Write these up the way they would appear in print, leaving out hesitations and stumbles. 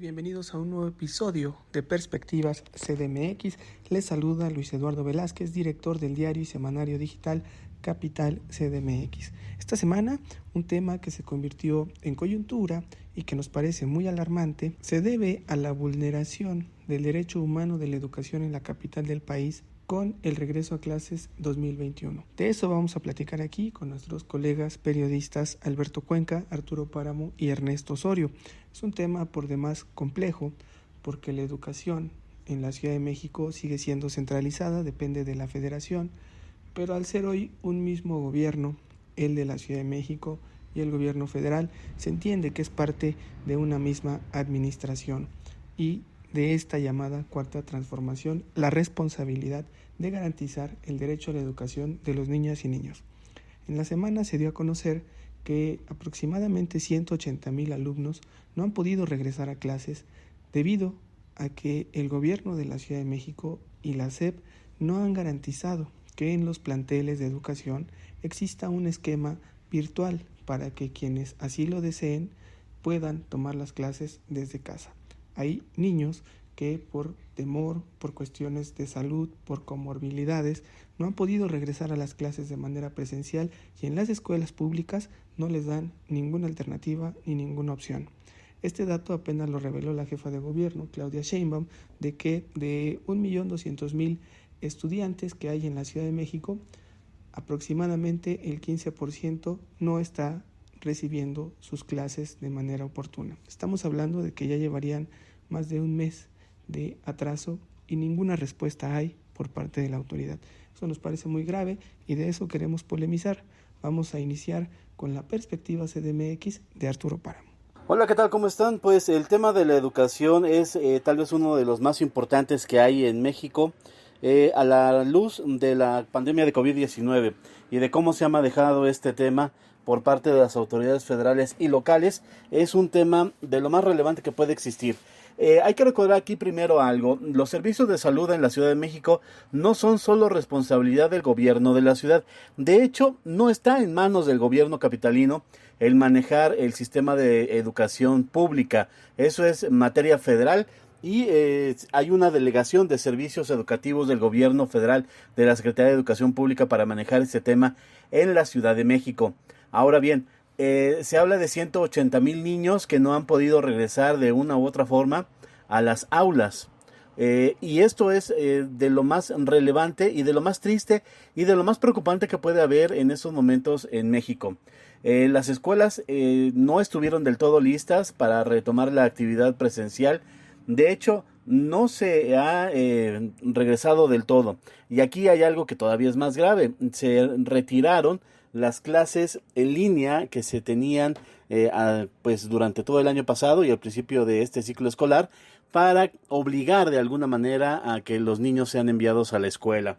bienvenidos a un nuevo episodio de Perspectivas CDMX. Les saluda Luis Eduardo Velázquez, director del diario y semanario digital Capital CDMX. Esta semana, un tema que se convirtió en coyuntura y que nos parece muy alarmante, se debe a la vulneración del derecho humano de la educación en la capital del país con el regreso a clases 2021. De eso vamos a platicar aquí con nuestros colegas periodistas Alberto Cuenca, Arturo Páramo y Ernesto Osorio. Es un tema por demás complejo porque la educación en la Ciudad de México sigue siendo centralizada, depende de la federación, pero al ser hoy un mismo gobierno, el de la Ciudad de México y el gobierno federal, se entiende que es parte de una misma administración y de esta llamada cuarta transformación, la responsabilidad de garantizar el derecho a la educación de los niñas y niños. En la semana se dio a conocer que aproximadamente 180,000 alumnos no han podido regresar a clases debido a que el gobierno de la Ciudad de México y la SEP no han garantizado que en los planteles de educación exista un esquema virtual para que quienes así lo deseen puedan tomar las clases desde casa. Hay niños que por temor, por cuestiones de salud, por comorbilidades, no han podido regresar a las clases de manera presencial y en las escuelas públicas no les dan ninguna alternativa ni ninguna opción. Este dato apenas lo reveló la jefa de gobierno, Claudia Sheinbaum, de que de 1,200,000 estudiantes que hay en la Ciudad de México, aproximadamente el 15% no está recibiendo sus clases de manera oportuna. Estamos hablando de que ya llevarían más de un mes de atraso y ninguna respuesta hay por parte de la autoridad. Eso nos parece muy grave y de eso queremos polemizar. Vamos a iniciar con la perspectiva CDMX de Arturo Páramo. Hola, ¿qué tal? ¿Cómo están? Pues el tema de la educación es tal vez uno de los más importantes que hay en México a la luz de la pandemia de COVID-19 y de cómo se ha manejado este tema por parte de las autoridades federales y locales. Es un tema de lo más relevante que puede existir. Hay que recordar aquí primero algo: los servicios de salud en la Ciudad de México no son solo responsabilidad del gobierno de la ciudad. De hecho, no está en manos del gobierno capitalino el manejar el sistema de educación pública. Eso es materia federal y hay una delegación de servicios educativos del gobierno federal, de la Secretaría de Educación Pública, para manejar este tema en la Ciudad de México. Ahora bien, se habla de 180,000 niños que no han podido regresar de una u otra forma a las aulas. Y esto es de lo más relevante y de lo más triste y de lo más preocupante que puede haber en estos momentos en México. Las escuelas no estuvieron del todo listas para retomar la actividad presencial. De hecho, no se ha regresado del todo. Y aquí hay algo que todavía es más grave: se retiraron las clases en línea que se tenían pues durante todo el año pasado y al principio de este ciclo escolar, para obligar de alguna manera a que los niños sean enviados a la escuela.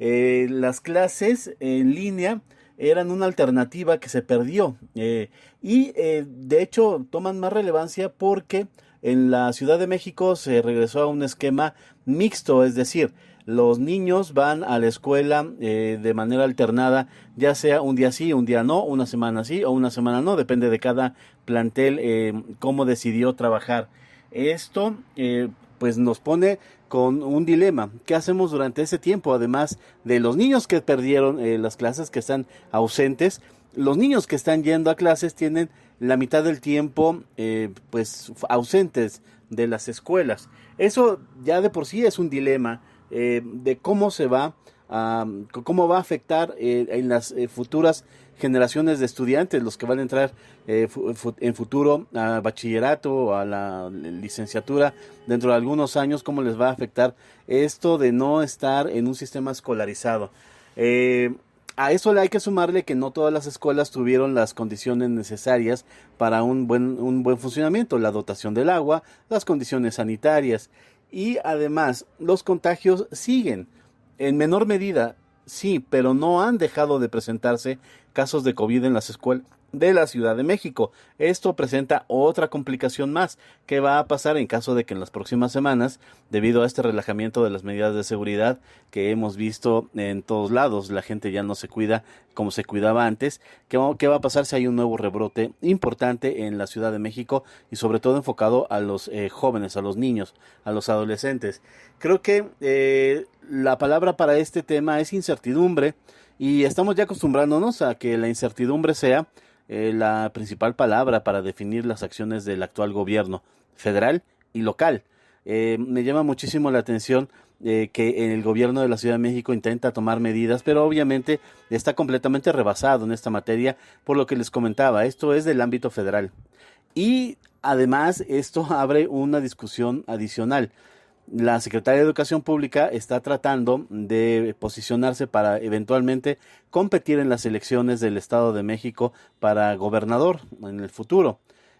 Las clases en línea eran una alternativa que se perdió y de hecho toman más relevancia porque en la Ciudad de México se regresó a un esquema mixto, es decir, los niños van a la escuela de manera alternada, ya sea un día sí, un día no, una semana sí o una semana no, depende de cada plantel cómo decidió trabajar. Esto pues nos pone con un dilema: ¿qué hacemos durante ese tiempo? Además de los niños que perdieron las clases, que están ausentes, los niños que están yendo a clases tienen la mitad del tiempo pues ausentes de las escuelas. Eso ya de por sí es un dilema de cómo va a afectar en las futuras generaciones de estudiantes, los que van a entrar en futuro a bachillerato o a la licenciatura dentro de algunos años. Cómo les va a afectar esto de no estar en un sistema escolarizado. A eso hay que sumarle que no todas las escuelas tuvieron las condiciones necesarias para un buen funcionamiento: la dotación del agua, las condiciones sanitarias. Y además, los contagios siguen, en menor medida, sí, pero no han dejado de presentarse casos de COVID en las de la Ciudad de México. Esto presenta otra complicación más. ¿Qué va a pasar en caso de que en las próximas semanas, debido a este relajamiento de las medidas de seguridad que hemos visto en todos lados, la gente ya no se cuida como se cuidaba antes? ¿Qué va a pasar si hay un nuevo rebrote importante en la Ciudad de México y sobre todo enfocado a los jóvenes, a los niños, a los adolescentes? Creo que la palabra para este tema es incertidumbre, y estamos ya acostumbrándonos a que la incertidumbre sea la principal palabra para definir las acciones del actual gobierno federal y local. Me llama muchísimo la atención que el gobierno de la Ciudad de México intenta tomar medidas, pero obviamente está completamente rebasado en esta materia, por lo que les comentaba. Esto es del ámbito federal. Y además esto abre una discusión adicional. La Secretaría de Educación Pública está tratando de posicionarse para eventualmente competir en las elecciones del Estado de México para gobernador en el futuro.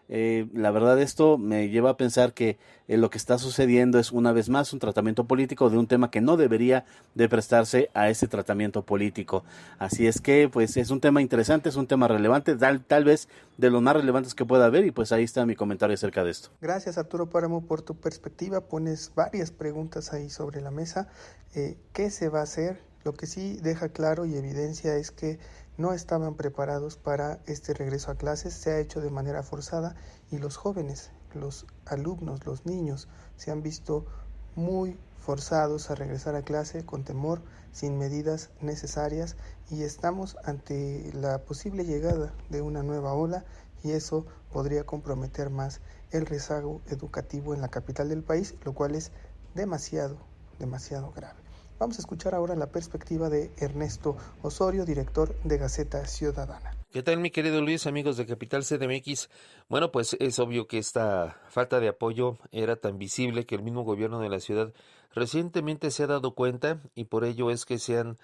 La verdad, esto me lleva a pensar que lo que está sucediendo es una vez más un tratamiento político de un tema que no debería de prestarse a ese tratamiento político. Así es que pues es un tema interesante, es un tema relevante, tal vez de los más relevantes que pueda haber, y pues ahí está mi comentario acerca de esto. Gracias, Arturo Páramo, por tu perspectiva. Pones varias preguntas ahí sobre la mesa. ¿Qué se va a hacer? Lo que sí deja claro y evidencia es que no estaban preparados para este regreso a clases. Se ha hecho de manera forzada y los jóvenes, los alumnos, los niños se han visto muy forzados a regresar a clase con temor, sin medidas necesarias, y estamos ante la posible llegada de una nueva ola, y eso podría comprometer más el rezago educativo en la capital del país, lo cual es demasiado grave. Vamos a escuchar ahora la perspectiva de Ernesto Osorio, director de Gaceta Ciudadana. ¿Qué tal, mi querido Luis, amigos de Capital CDMX? Bueno, pues es obvio que esta falta de apoyo era tan visible que el mismo gobierno de la ciudad recientemente se ha dado cuenta, y por ello es que se han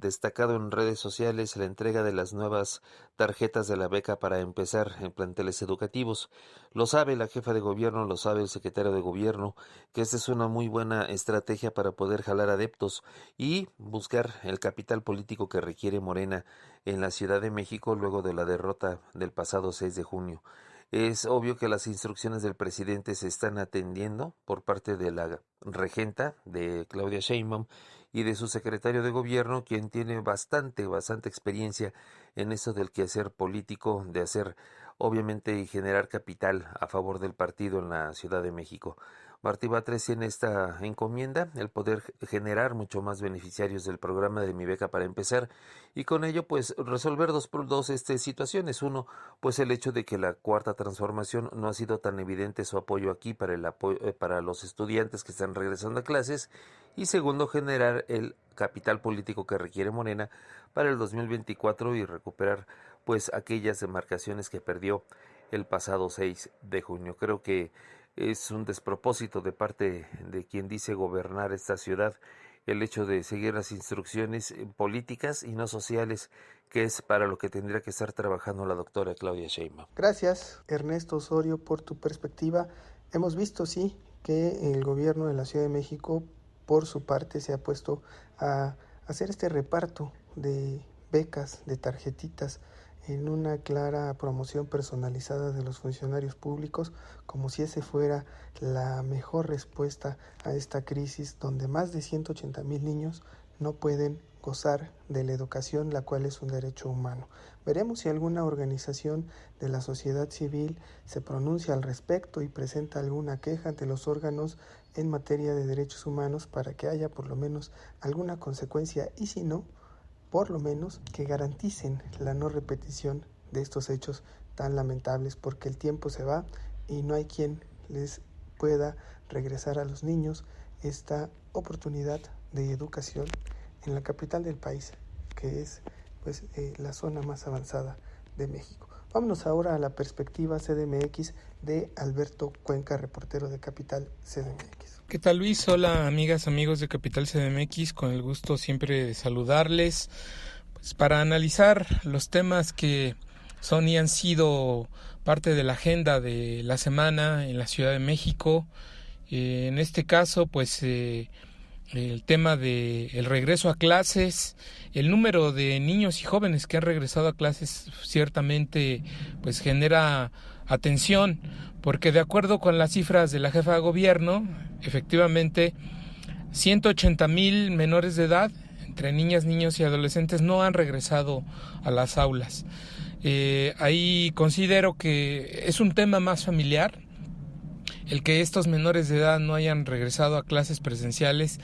destacado en redes sociales la entrega de las nuevas tarjetas de la beca para empezar en planteles educativos. Lo sabe la jefa de gobierno, lo sabe el secretario de gobierno, que esta es una muy buena estrategia para poder jalar adeptos y buscar el capital político que requiere Morena en la Ciudad de México luego de la derrota del pasado 6 de junio. Es obvio que las instrucciones del presidente se están atendiendo por parte de la regenta, de Claudia Sheinbaum, y de su secretario de gobierno, quien tiene bastante experiencia en eso del quehacer político, de hacer, obviamente, y generar capital a favor del partido en la Ciudad de México. Martí Batres tiene esta encomienda, el poder generar mucho más beneficiarios del programa de Mi Beca para empezar, y con ello pues resolver dos situaciones. Uno, pues el hecho de que la Cuarta Transformación no ha sido tan evidente su apoyo aquí para los estudiantes que están regresando a clases, y segundo, generar el capital político que requiere Morena para el 2024 y recuperar pues aquellas demarcaciones que perdió el pasado 6 de junio. Creo que es un despropósito de parte de quien dice gobernar esta ciudad el hecho de seguir las instrucciones políticas y no sociales, que es para lo que tendría que estar trabajando la doctora Claudia Sheinbaum. Gracias, Ernesto Osorio, por tu perspectiva. Hemos visto, sí, que el gobierno de la Ciudad de México, por su parte, se ha puesto a hacer este reparto de becas, de tarjetitas, en una clara promoción personalizada de los funcionarios públicos, como si ese fuera la mejor respuesta a esta crisis donde más de 180,000 niños no pueden gozar de la educación, la cual es un derecho humano. Veremos si alguna organización de la sociedad civil se pronuncia al respecto y presenta alguna queja ante los órganos en materia de derechos humanos para que haya por lo menos alguna consecuencia, y si no, por lo menos que garanticen la no repetición de estos hechos tan lamentables, porque el tiempo se va y no hay quien les pueda regresar a los niños esta oportunidad de educación en la capital del país, que es pues la zona más avanzada de México. Vámonos ahora a la perspectiva CDMX de Alberto Cuenca, reportero de Capital CDMX. ¿Qué tal, Luis? Hola, amigas, amigos de Capital CDMX, con el gusto siempre de saludarles, pues para analizar los temas que son y han sido parte de la agenda de la semana en la Ciudad de México. En este caso, pues el tema de el regreso a clases, el número de niños y jóvenes que han regresado a clases ciertamente pues genera atención, porque de acuerdo con las cifras de la jefa de gobierno, efectivamente 180,000 menores de edad, entre niñas, niños y adolescentes, no han regresado a las aulas. Ahí considero que es un tema más familiar, el que estos menores de edad no hayan regresado a clases presenciales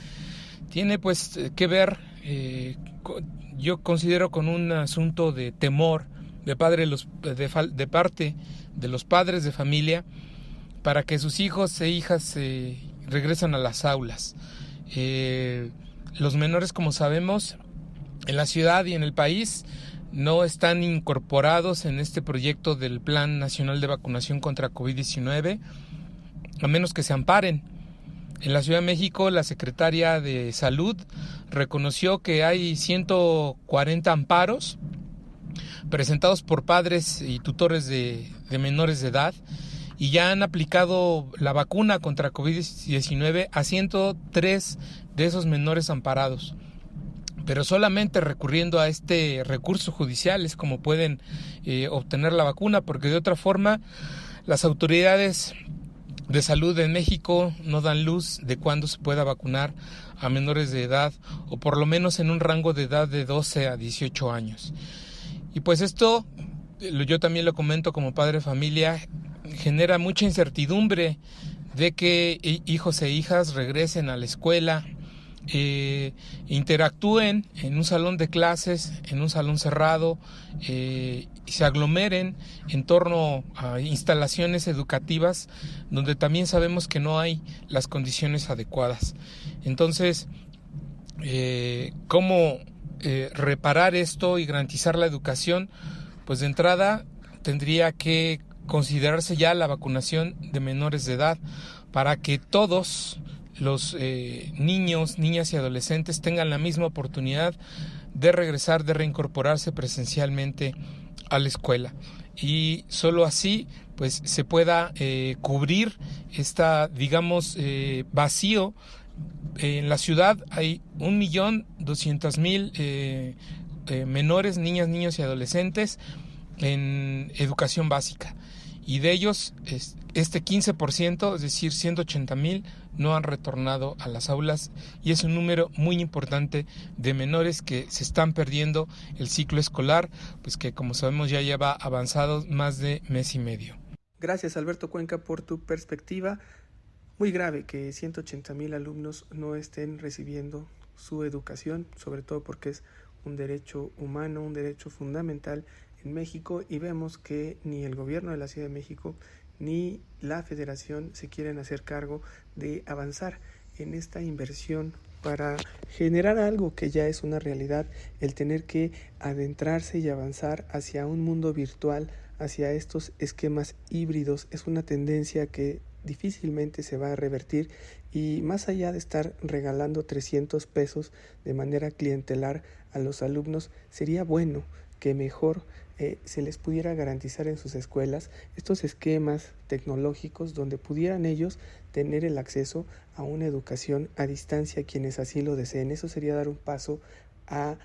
tiene pues que ver, yo considero, con un asunto de temor de parte de los padres de familia para que sus hijos e hijas regresen a las aulas. Los menores, como sabemos, en la ciudad y en el país no están incorporados en este proyecto del Plan Nacional de Vacunación contra COVID-19, a menos que se amparen. En la Ciudad de México, la secretaria de Salud reconoció que hay 140 amparos presentados por padres y tutores de menores de edad y ya han aplicado la vacuna contra COVID-19 a 103 de esos menores amparados. Pero solamente recurriendo a este recurso judicial es como pueden obtener la vacuna, porque de otra forma las autoridades de salud en México no dan luz de cuándo se pueda vacunar a menores de edad, o por lo menos en un rango de edad de 12 a 18 años. Y pues esto, yo también lo comento como padre de familia, genera mucha incertidumbre de que hijos e hijas regresen a la escuela, interactúen en un salón de clases, en un salón cerrado, y se aglomeren en torno a instalaciones educativas donde también sabemos que no hay las condiciones adecuadas. Entonces, ¿cómo reparar esto y garantizar la educación? Pues de entrada tendría que considerarse ya la vacunación de menores de edad para que todos los niños, niñas y adolescentes tengan la misma oportunidad de regresar, de reincorporarse presencialmente a la escuela, y solo así pues se pueda cubrir esta, digamos, vacío. En la ciudad hay 1.200.000 menores, niñas, niños y adolescentes en educación básica, y de ellos este 15%, es decir, 180,000, no han retornado a las aulas, y es un número muy importante de menores que se están perdiendo el ciclo escolar, pues que como sabemos ya lleva avanzado más de mes y medio. Gracias, Alberto Cuenca, por tu perspectiva. Muy grave que 180,000 alumnos no estén recibiendo su educación, sobre todo porque es un derecho humano, un derecho fundamental en México, y vemos que ni el gobierno de la Ciudad de México ni la Federación se quieren hacer cargo de avanzar en esta inversión para generar algo que ya es una realidad, el tener que adentrarse y avanzar hacia un mundo virtual, hacia estos esquemas híbridos. Es una tendencia que difícilmente se va a revertir, y más allá de estar regalando 300 pesos de manera clientelar a los alumnos, sería bueno que mejor se les pudiera garantizar en sus escuelas estos esquemas tecnológicos donde pudieran ellos tener el acceso a una educación a distancia quienes así lo deseen. Eso sería dar un paso a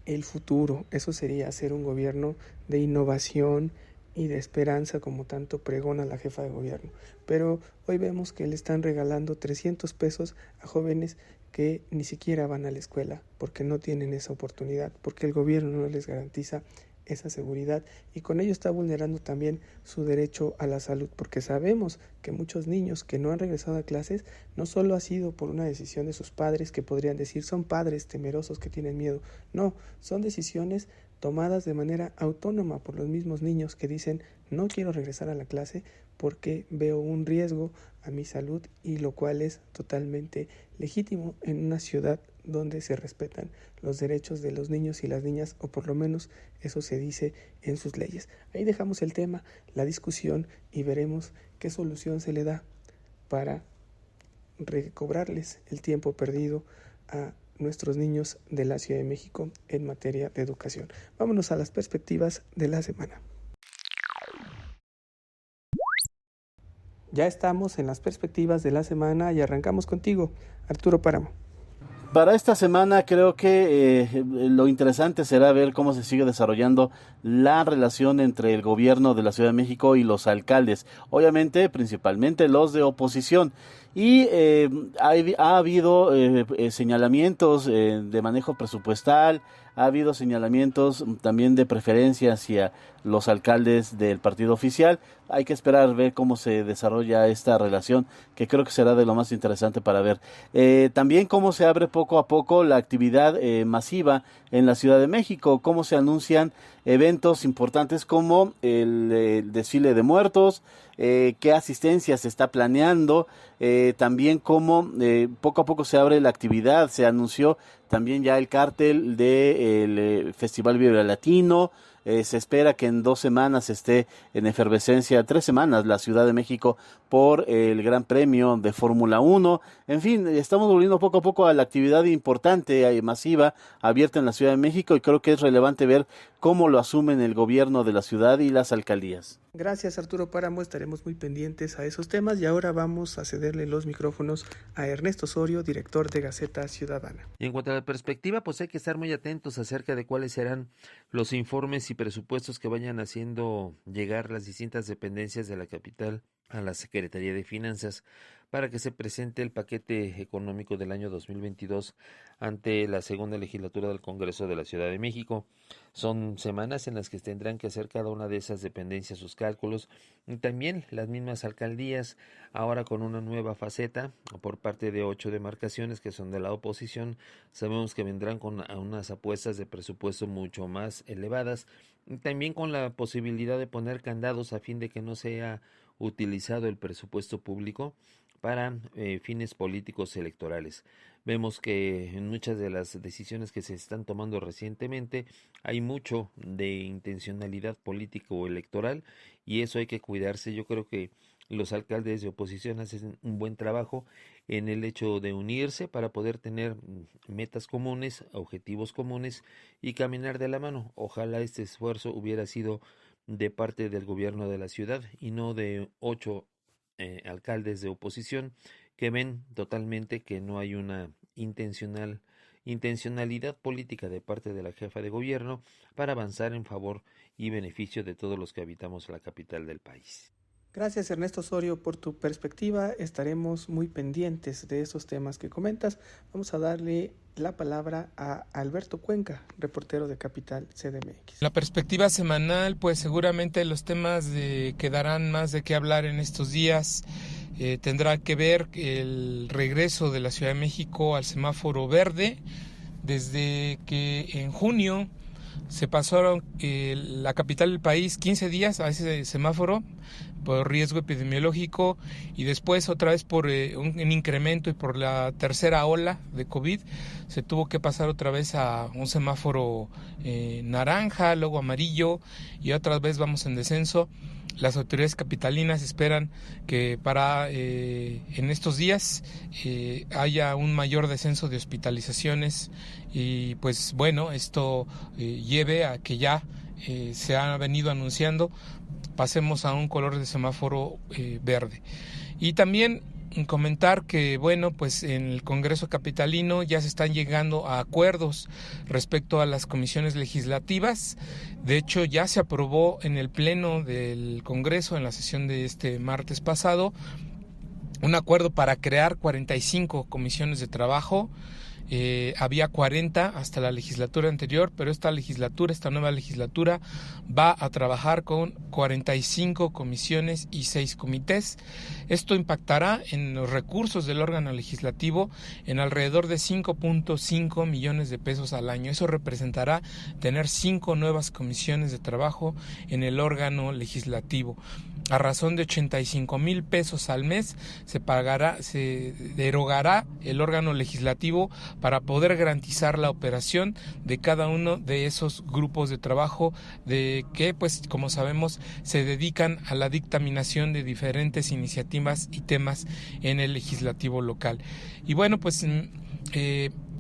el futuro, eso sería hacer un gobierno de innovación y de esperanza, como tanto pregona la jefa de gobierno. Pero hoy vemos que le están regalando 300 pesos a jóvenes que ni siquiera van a la escuela porque no tienen esa oportunidad, porque el gobierno no les garantiza esa seguridad, y con ello está vulnerando también su derecho a la salud, porque sabemos que muchos niños que no han regresado a clases no solo ha sido por una decisión de sus padres, que podrían decir son padres temerosos que tienen miedo, no, son decisiones tomadas de manera autónoma por los mismos niños que dicen no quiero regresar a la clase porque veo un riesgo a mi salud, y lo cual es totalmente legítimo en una ciudad donde se respetan los derechos de los niños y las niñas, o por lo menos eso se dice en sus leyes. Ahí dejamos el tema, la discusión, y veremos qué solución se le da para recobrarles el tiempo perdido a nuestros niños de la Ciudad de México en materia de educación. Vámonos a las perspectivas de la semana. Ya estamos en las perspectivas de la semana y arrancamos contigo, Arturo Páramo. para esta semana creo que lo interesante será ver cómo se sigue desarrollando la relación entre el gobierno de la Ciudad de México y los alcaldes, obviamente principalmente los de oposición. Y ha habido señalamientos de manejo presupuestal, ha habido señalamientos también de preferencia hacia los alcaldes del partido oficial. Hay que esperar ver cómo se desarrolla esta relación, que creo que será de lo más interesante para ver. También cómo se abre poco a poco la actividad masiva en la Ciudad de México, cómo se anuncian eventos importantes como el desfile de muertos, qué asistencia se está planeando, también cómo poco a poco se abre la actividad. Se anunció también ya el cártel del Festival Vibra Latino. Se espera que en 2 semanas esté en efervescencia, 3 semanas, la Ciudad de México por el Gran Premio de Fórmula 1. En fin, estamos volviendo poco a poco a la actividad importante, masiva, abierta en la Ciudad de México, y creo que es relevante ver cómo lo asumen el gobierno de la ciudad y las alcaldías. Gracias, Arturo Páramo, estaremos muy pendientes a esos temas, y ahora vamos a cederle los micrófonos a Ernesto Osorio, director de Gaceta Ciudadana. Y en cuanto a la perspectiva, pues hay que estar muy atentos acerca de cuáles serán los informes y presupuestos que vayan haciendo llegar las distintas dependencias de la capital a la Secretaría de Finanzas para que se presente el paquete económico del año 2022 ante la segunda legislatura del Congreso de la Ciudad de México. Son semanas en las que tendrán que hacer cada una de esas dependencias sus cálculos, y también las mismas alcaldías, ahora con una nueva faceta por parte de 8 demarcaciones que son de la oposición. Sabemos que vendrán con unas apuestas de presupuesto mucho más elevadas, y también con la posibilidad de poner candados a fin de que no sea utilizado el presupuesto público para fines políticos electorales. Vemos que en muchas de las decisiones que se están tomando recientemente hay mucho de intencionalidad política o electoral, y eso hay que cuidarse. Yo creo que los alcaldes de oposición hacen un buen trabajo en el hecho de unirse para poder tener metas comunes, objetivos comunes y caminar de la mano. Ojalá este esfuerzo hubiera sido de parte del gobierno de la ciudad y no de 8 alcaldes de oposición que ven totalmente que no hay una intencionalidad política de parte de la jefa de gobierno para avanzar en favor y beneficio de todos los que habitamos la capital del país. Gracias, Ernesto Osorio, por tu perspectiva. Estaremos muy pendientes de esos temas que comentas. Vamos a darle la palabra a Alberto Cuenca, reportero de Capital CDMX. La perspectiva semanal, pues seguramente los temas que darán más de qué hablar en estos días. Tendrá que ver el regreso de la Ciudad de México al semáforo verde, desde que en junio se pasaron la capital del país 15 días a ese semáforo por riesgo epidemiológico, y después otra vez por un incremento y por la tercera ola de COVID se tuvo que pasar otra vez a un semáforo naranja, luego amarillo, y otra vez vamos en descenso. Las autoridades capitalinas esperan que para en estos días haya un mayor descenso de hospitalizaciones, y pues bueno, esto lleve a que ya se ha venido anunciando pasemos a un color de semáforo verde. Y también comentar que bueno, pues en el Congreso capitalino ya se están llegando a acuerdos respecto a las comisiones legislativas. De hecho, ya se aprobó en el pleno del Congreso en la sesión de este martes pasado un acuerdo para crear 45 comisiones de trabajo. Había 40 hasta la legislatura anterior, pero esta nueva legislatura va a trabajar con 45 comisiones y 6 comités. Esto impactará en los recursos del órgano legislativo en alrededor de 5.5 millones de pesos al año. Eso representará tener 5 nuevas comisiones de trabajo en el órgano legislativo. A razón de 85,000 pesos al mes se derogará el órgano legislativo para poder garantizar la operación de cada uno de esos grupos de trabajo que, pues, como sabemos, se dedican a la dictaminación de diferentes iniciativas y temas en el legislativo local. Y bueno, pues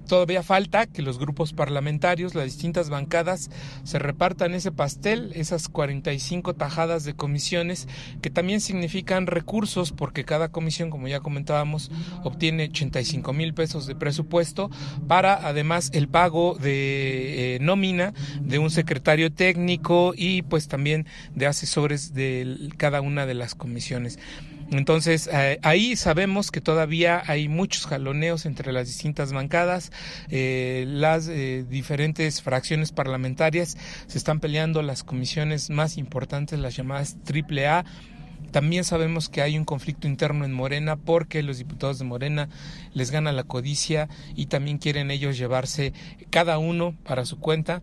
Todavía falta que los grupos parlamentarios, las distintas bancadas, se repartan ese pastel, esas 45 tajadas de comisiones, que también significan recursos, porque cada comisión, como ya comentábamos, obtiene 85,000 pesos de presupuesto para además el pago de nómina de un secretario técnico y pues también de asesores de cada una de las comisiones. Entonces ahí sabemos que todavía hay muchos jaloneos entre las distintas bancadas, las diferentes fracciones parlamentarias se están peleando las comisiones más importantes, las llamadas AAA. También sabemos que hay un conflicto interno en Morena porque los diputados de Morena les gana la codicia y también quieren ellos llevarse cada uno para su cuenta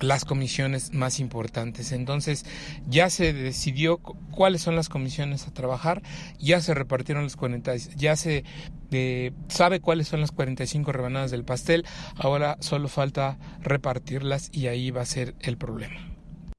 las comisiones más importantes. Entonces ya se decidió cuáles son las comisiones a trabajar, ya se repartieron las 40, ya se sabe cuáles son las 45 rebanadas del pastel, ahora solo falta repartirlas y ahí va a ser el problema.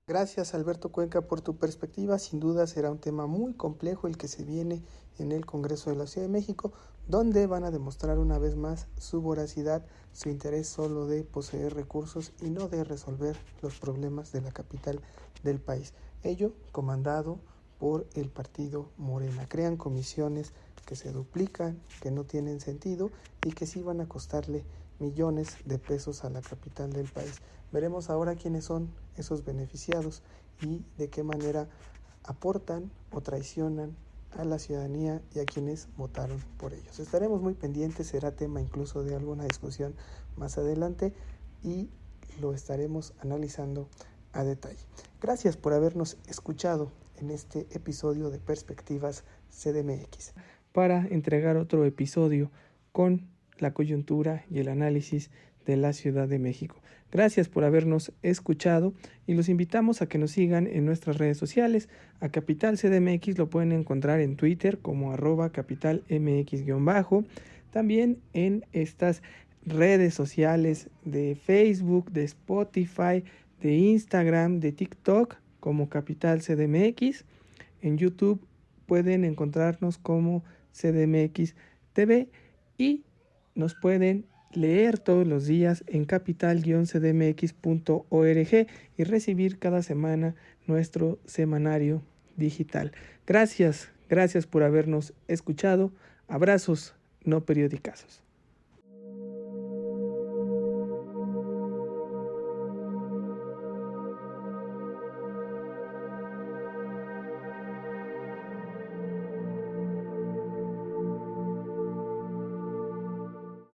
Gracias, Alberto Cuenca, por tu perspectiva. Sin duda será un tema muy complejo el que se viene en el Congreso de la Ciudad de México, donde van a demostrar una vez más su voracidad, su interés solo de poseer recursos y no de resolver los problemas de la capital del país. Ello comandado por el partido Morena. Crean comisiones que se duplican, que no tienen sentido y que sí van a costarle millones de pesos a la capital del país. Veremos ahora quiénes son esos beneficiados y de qué manera aportan o traicionan a la ciudadanía y a quienes votaron por ellos. Estaremos muy pendientes, será tema incluso de alguna discusión más adelante y lo estaremos analizando a detalle. Gracias por habernos escuchado en este episodio de Perspectivas CDMX. Para entregar otro episodio con la coyuntura y el análisis de la Ciudad de México. Gracias por habernos escuchado y los invitamos a que nos sigan en nuestras redes sociales. A Capital CDMX lo pueden encontrar en Twitter como @capitalmx_. También en estas redes sociales de Facebook, de Spotify, de Instagram, de TikTok como Capital CDMX. En YouTube pueden encontrarnos como CDMX TV y nos pueden leer todos los días en capital-cdmx.org y recibir cada semana nuestro semanario digital. Gracias por habernos escuchado. Abrazos no periodicazos.